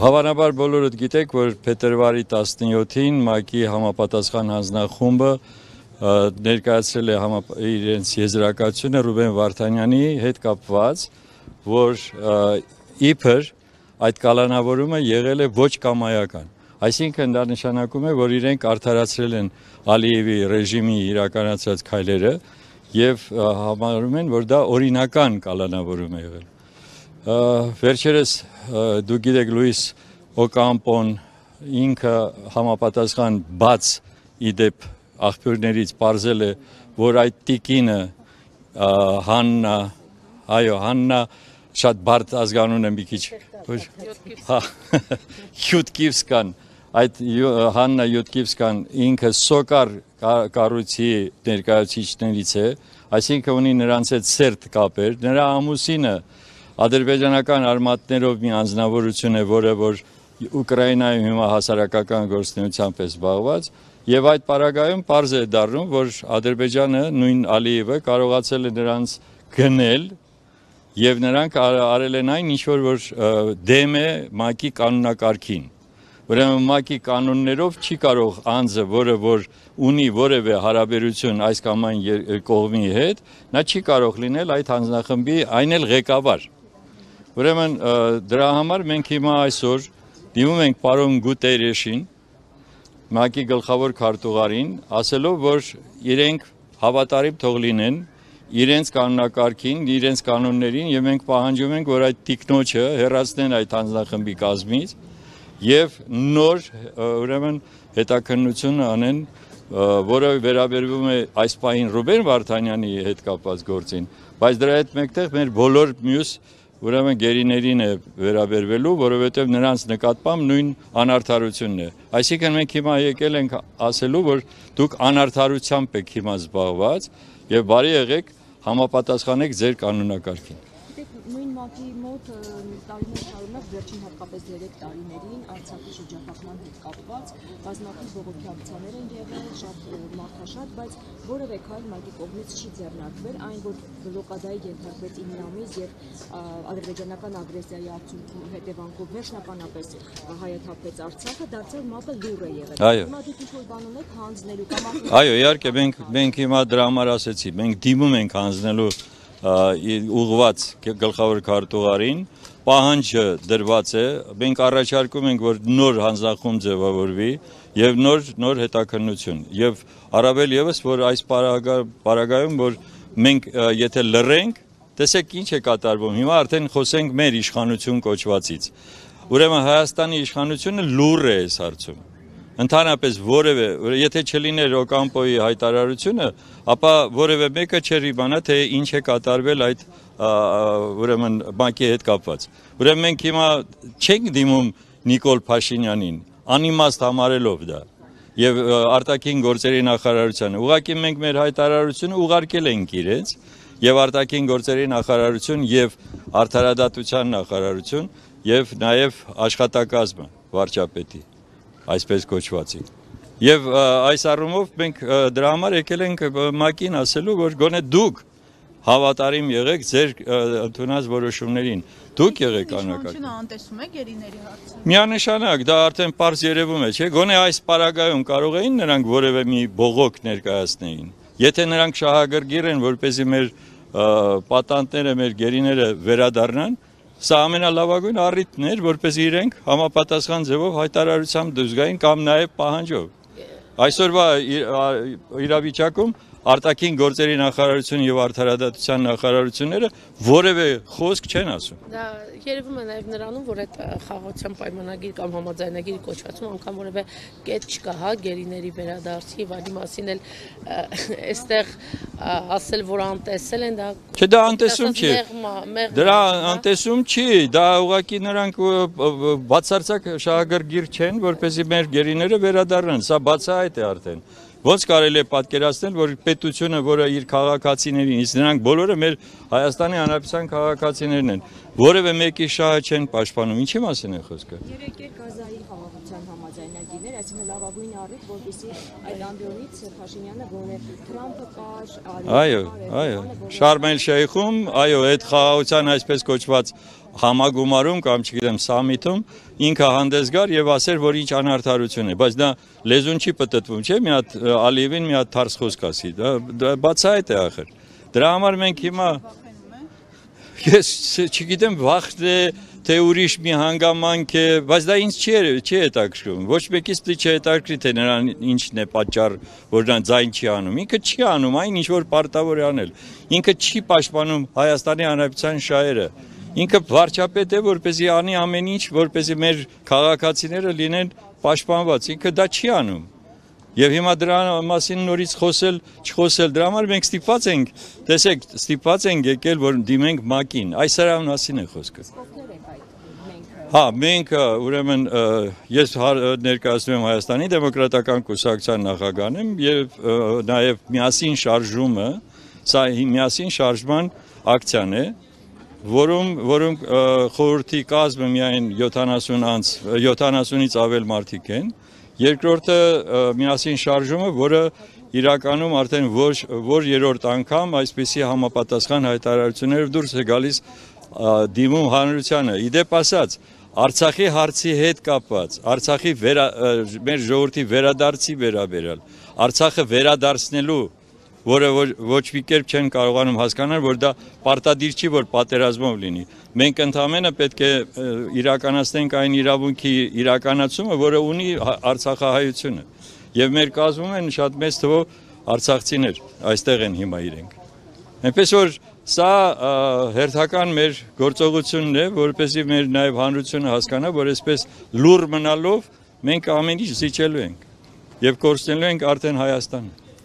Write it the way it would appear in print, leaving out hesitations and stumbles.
Հավանաբար բոլորդ գիտեք, որ փետրվարի 17-ին ՄԱԿ-ի համապատասխան հանձնախումբը ներկայացրել է իրենց եզրակացությունը Ռուբեն Վարդանյանի հետ կապված, որ իբր այդ կալանավորումը եղել է ոչ կամայական։ Այսինքն դա նշանակում է, որ իրենք արդարացրել են Ալիևի ռեժիմի իրականացրած քայլերը եւ համարում են, որ դա օրինական կալանավորում է եղել։ Վերջերս դուք գիտեք Լուիս Օկամպոն ինքը համապատասխան բաց իդեպ աղբյուրներից պարզել է, որ այդ տիկինը Հաննա շատ բարդ ազգանուն է մի քիչ Յուտկիվսկան, այդ Հաննա Յուտկիվսկան ինքը սոկար կառույցի ներկայացուցիչներից է, այսինքն ունի նրանց հետ սերտ կապեր, նրա ամուսինը ադրբեջանական արմատներով մի անձնավորություն է, որը որ Ուկրաինայում հիմա հասարակական գործունեությամբ է զբաղված, եւ այդ պարագայում պարզ է դառնում, որ Ադրբեջանը նույն Ալիևը կարողացել է նրանց գնել եւ նրանք արել են այն, ինչ որ դեմ է ՄԱԿ-ի կանոնակարգին։ Ուրեմն ՄԱԿ-ի կանոններով չի կարող անձը, որը որ ունի որևէ հարաբերություն այս կամ այն կողմի հետ, նա չի կարող լինել այդ հանձնախմբի այն էլ ղեկավար։ Ուրեմն դրա համար մենք հիմա այսօր դիմում ենք պարոն Գուտերեշին, ՄԱԿ-ի գլխավոր քարտուղարին, ասելով, որ իրենք հավատարիմ թող լինեն իրենց կանոնակարգին, իրենց կանոններին եւ մենք պահանջում ենք, որ այդ տիկնոջը հեռացնեն այդ հանձնախմբի կազմից եւ նոր ուրեմն հետաքննություն անեն, որը վերաբերվում է այս պահին Ռուբեն Վարդանյանի հետ կապված գործին, բայց դրա հետ մեկտեղ մեր բոլոր մյուս ուրեմն գերիներին է վերաբերվելու, որովհետև նրանց նկատմամբ նույն անարդարությունն է։ Այսինքն մենք հիմա եկել ենք ասելու, որ դուք անարդարությամբ եք հիմա զբաղված եւ բարի եղեք համապատասխանեք ձեր կանոնակարգին։ Նույն ՄԱԿ-ի մոտ տարիներ շարունակ վերջին հատկապես 3 տարիներին Արցախի շրջափակման հետ կապված բազմաթիվ բողոքի ակցիաներ են եղել, շատ մարդաշատ, բայց որևէ քայլ ՄԱԿ-ի կողմից չի ձեռնարկվել, այն որ բլոկադայի ենթարկվեց 9 ամիս եւ ադրբեջանական ագրեսիայի արդյունքում հետևանքով վերջնականապես հայաթափվեց Արցախը, դարձյալ ՄԱԿ-ը լուր է եղել։ Հիմա դուք ինչ-որ բան ունեք հանձնելու կամ Այո, իհարկե մենք հիմա դրա համար ասեցի, մենք դիմում ենք հանձնելու ուղղված գլխավոր քարտուղարին, պահանջը դրված է, մենք առաջարկում ենք, որ նոր հանձնախումբ ձևավորվի եւ նոր հետաքննություն եւ առավել եւս, որ այս պարագայում, որ մենք եթե լռենք, տեսեք ինչ է կատարվում, հիմա արդեն խոսենք մեր իշխանություն կոչվածից։ Ուրեմն Հայաստանի իշխանությունը լուր է այս հարցում։ Ընդհանրապես որևէ, եթե չլիներ Օկամպոյի հայտարարությունը, ապա որևէ մեկը չէր իմանա, թե ինչ է կատարվել այդ ուրեմն ՄԱԿ-ի հետ կապված։ Ուրեմն մենք հիմա չենք դիմում Նիկոլ Փաշինյանին, անիմաստ համարելով դա եւ արտաքին գործերի նախարարությանը։ Ուղղակի մենք մեր հայտարարությունը ուղարկել ենք իրենց եւ արտաքին գործերի նախարարություն եւ արդարադատության նախարարություն եւ նաեւ աշխատակազմը վարչապետի այսպես կոչվածի։ Եվ այս առումով մենք դրա համար եկել ենք ՄԱԿ-ին ասելու, որ գոնե դուք հավատարիմ եղեք ձեր ընդունած որոշումներին։ Դուք եղեք անակարգ։ Իշխանությունը անտեսում է գերիների հարցը։ Միանշանակ, դա արդեն պարզ երևում է, չէ՞։ Գոնե այս պարագայում կարող էին նրանք որևէ մի բողոք ներկայացնեին։ Եթե նրանք շահագրգիռ են, որպեսզի մեր պատանտները, մեր գերիները վերադառնան, սա ամենալավագույն առիթն էր, որպեսզի իրենք համապատասխան ձևով հայտարարությամբ դուրս գային կամ նաև պահանջով։ Այսօրվա իրավիճակում արտաքին գործերի նախարարություն եւ արդարադատության նախարարությունները որևէ խոսք չեն ասում։ Դա երևում է նաև նրանում, որ այդ խաղաղության պայմանագիր կամ համաձայնագիրի կոչվածում անգամ որևէ կետ չկա, հա, գերիների վերադարձի, վանի մասին էլ այստեղ ասել, որ անտեսել են, դա Չէ, դա անտեսում չի։ Դրա անտեսում չի, դա ուղղակի նրանք բացարձակ շահագրգիռ չեն, որպեսզի մեր գերիները վերադառնան, սա բացահայտ է արդեն։ Ոնց կարելի է պատկերացնել, որ պետությունը, որը իր քաղաքացիներին, իսկ նրանք բոլորը մեր Հայաստանի Հանրապետության քաղաքացիներն են, որևէ մեկի շահը չեն պաշտպանում, ինչի մասին է խոսքը։ Երեք Գազայի խաղաղության համաձայնագիրներ, այսինքն լավագույն առիթ, որպեսզի այդ ամբիոնից Փաշինյանը, որը Թրամփը կար, Այո, Շարմ էլ Շեյխում, այո, այդ խաղաղության այսպես կոչված համագումարում կամ չգիտեմ սամիթում ինքը հանդես գար եւ ասեր, որ ինչ անարդարություն է, բայց դա լեզուն չի պտտվում, չէ՞, մի հատ Ալիևին մի հատ թարս խոսք ասի, դա բացահայտ է ախր։ Դրա համար մենք հիմա ես չգիտեմ վախտ է թե ուրիշ մի հանգամանք է, բայց դա ինձ չի հետաքրքրում։ Ոչ մեկից չի հետաքրքրի թե նրան ինչն է պատճառ, որ նա ձայն չի անում։ Ինքը չի անում այն, ինչ որ պարտավոր է անել։ Ինքը չի պաշտպանում Հայաստանի Հանրապետության շահերը։ Ինքը վարչապետ է, որպեսզի անի ամեն ինչ, որպեսզի մեր քաղաքացիները լինեն պաշտպանված։ Ինքը դա չի անում։ Եվ հիմա դրա մասին նորից խոսել, չխոսել, դրա համար մենք ստիպված ենք, տեսեք, ստիպված ենք եկել, որ դիմենք ՄԱԿ-ին, այս սրան մասին է խոսքը։ Հա, մենք ուրեմն ես ներկայացնում եմ Հայաստանի դեմոկրատական կուսակցության նախագահն եմ եւ նաեւ միասին շարժումը, սա միասին շարժման ակցիան է, որում խորհրդի կազմը միայն 70-ից ավել մարդիկ են, երկրորդը միասին շարժումը, որը իրականում արդեն որ երրորդ անգամ այսպիսի համապատասխան հայտարարություններով դուրս է գալիս դիմում հանրությանը։ Իդեպ ասած, Արցախի հարցի հետ կապված, Արցախի մեր ժողովրդի վերադարձի վերաբերյալ, Արցախը վերադարձնելու, որը ոչ մի կերպ չեն կարողանում հասկանալ, որ դա պարտադիր չի, որ պատերազմով լինի։ Մենք ընդհանրապես պետք է իրականացնենք այն իրավունքի իրականացումը, որը ունի Արցախահայությունը։ Եվ մեր կազմում են շատ մեծ թվով արցախցիներ, այստեղ են հիմա իրենք։ Այնպես որ սա հերթական մեր գործողությունն է, որպեսզի մեր նաև հանրությունը հասկանա, որ այսպես լուռ մնալով մենք ամեն ինչ զիջելու ենք եւ կորցնելու ենք արդեն Հայաստանը։